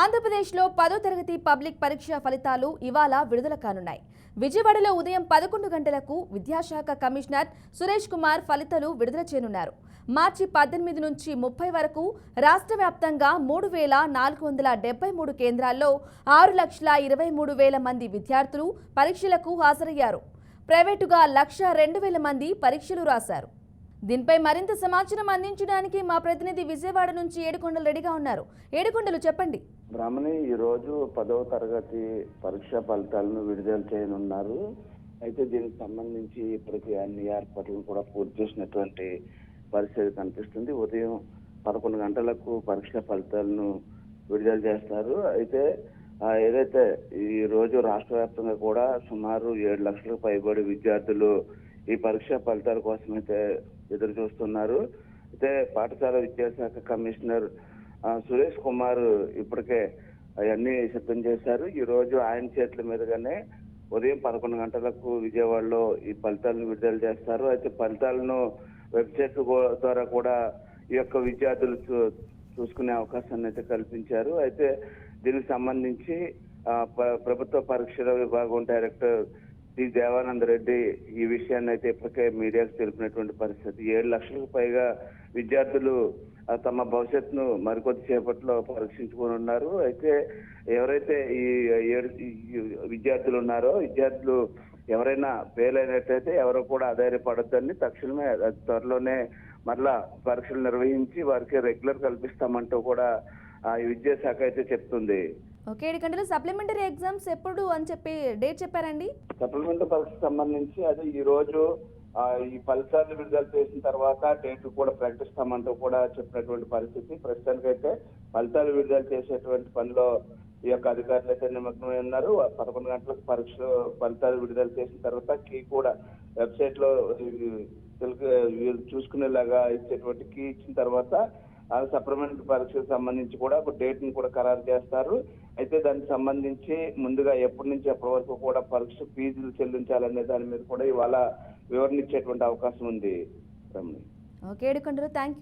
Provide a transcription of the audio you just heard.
ఆంధ్రప్రదేశ్లో 10వ తరగతి పబ్లిక్ పరీక్ష ఫలితాలు ఇవాళ విడుదల కానున్నాయి. విజయవాడలో ఉదయం 11 గంటలకు విద్యాశాఖ కమిషనర్ సురేష్ కుమార్ ఫలితాలు విడుదల చేయనున్నారు. మార్చి 18 నుంచి 30 వరకు రాష్ట్ర వ్యాప్తంగా 3,473 కేంద్రాల్లో 6,23,000 మంది విద్యార్థులు పరీక్షలకు హాజరయ్యారు. ప్రైవేటుగా 1,02,000 మంది పరీక్షలు రాశారు. దీనిపై మరింత సమాచారం అందించడానికి మా ప్రతినిధి విజయవాడ నుంచి ఏడుకొండలు రెడీగా ఉన్నారు. ఏడుకొండలు చెప్పండి. బ్రాహ్మణి ఈ రోజు 10వ తరగతి పరీక్ష ఫలితాలను విడుదల చేయనున్నారు. అయితే దీనికి సంబంధించి ఇప్పటికీ అన్ని ఏర్పాట్లను కూడా పూర్తి చేసినటువంటి పరిస్థితి కనిపిస్తుంది. ఉదయం 11 గంటలకు పరీక్ష ఫలితాలను విడుదల చేస్తారు. అయితే ఏదైతే ఈ రోజు రాష్ట్ర వ్యాప్తంగా కూడా సుమారు 7 లక్షలకు పైబడి విద్యార్థులు ఈ పరీక్ష ఫలితాల కోసం అయితే ఎదురు చూస్తున్నారు. అయితే పాఠశాల విద్యాశాఖ కమిషనర్ సురేష్ కుమార్ ఇప్పటికే అవన్నీ సిద్ధం చేశారు. ఈ రోజు ఆయన చేతుల మీదుగానే ఉదయం 11 గంటలకు విజయవాడలో ఈ ఫలితాలను విడుదల చేస్తారు. అయితే ఫలితాలను వెబ్సైట్ ద్వారా కూడా ఈ యొక్క విద్యార్థులు చూసుకునే అవకాశాన్ని అయితే కల్పించారు. అయితే దీనికి సంబంధించి ప్రభుత్వ పరీక్షల విభాగం డైరెక్టర్ టి దేవానంద రెడ్డి ఈ విషయాన్ని అయితే ఇప్పటికే మీడియాకు తెలిపినటువంటి పరిస్థితి. 7 లక్షలకు పైగా విద్యార్థులు తమ భవిష్యత్తును మరికొద్ది సేపట్లో పరీక్షించుకోనున్నారు. అయితే ఎవరైతే ఈ విద్యార్థులు ఉన్నారో విద్యార్థులు ఎవరైనా ఫెయిల్ అయినట్టయితే ఎవరు కూడా అధైర్యపడొద్దని తక్షణమే త్వరలోనే మరలా పరీక్షలు నిర్వహించి వారికి రెగ్యులర్ కల్పిస్తామంటూ కూడా ఈ విద్యాశాఖ అయితే చెప్తుంది. ఓకే, 7 గంటలు సప్లిమెంటరీ ఎగ్జామ్స్ ఎప్పుడు అని చెప్పి డేట్ చెప్పారండి. సప్లిమెంటరీ పరీక్ష సంబంధించి అది ఈ రోజు ఈ ఫలితాలు విడుదల చేసిన తర్వాత డేట్ కూడా ప్రకటిస్తామంటూ కూడా చెప్పినటువంటి పరిస్థితి. ప్రస్తుతానికైతే ఫలితాలు విడుదల చేసేటువంటి పనిలో ఈ యొక్క అధికారులు అయితే నిమగ్నమై ఉన్నారు. 11 గంటలకు పరీక్ష ఫలితాలు విడుదల చేసిన తర్వాత కీ కూడా వెబ్సైట్ లో చూసుకునేలాగా ఇచ్చేటువంటి కీ ఇచ్చిన తర్వాత సప్లిమెంటరీ పరీక్షకు సంబంధించి కూడా ఒక డేట్ ని కూడా ఖరారు చేస్తారు. అయితే దానికి సంబంధించి ముందుగా ఎప్పటి నుంచి ఎప్పటి వరకు కూడా పరీక్ష ఫీజులు చెల్లించాలనే దాని మీద కూడా ఇవాళ వివరణ ఇచ్చేటువంటి అవకాశం ఉంది. Okay, Edukondalu, thank you.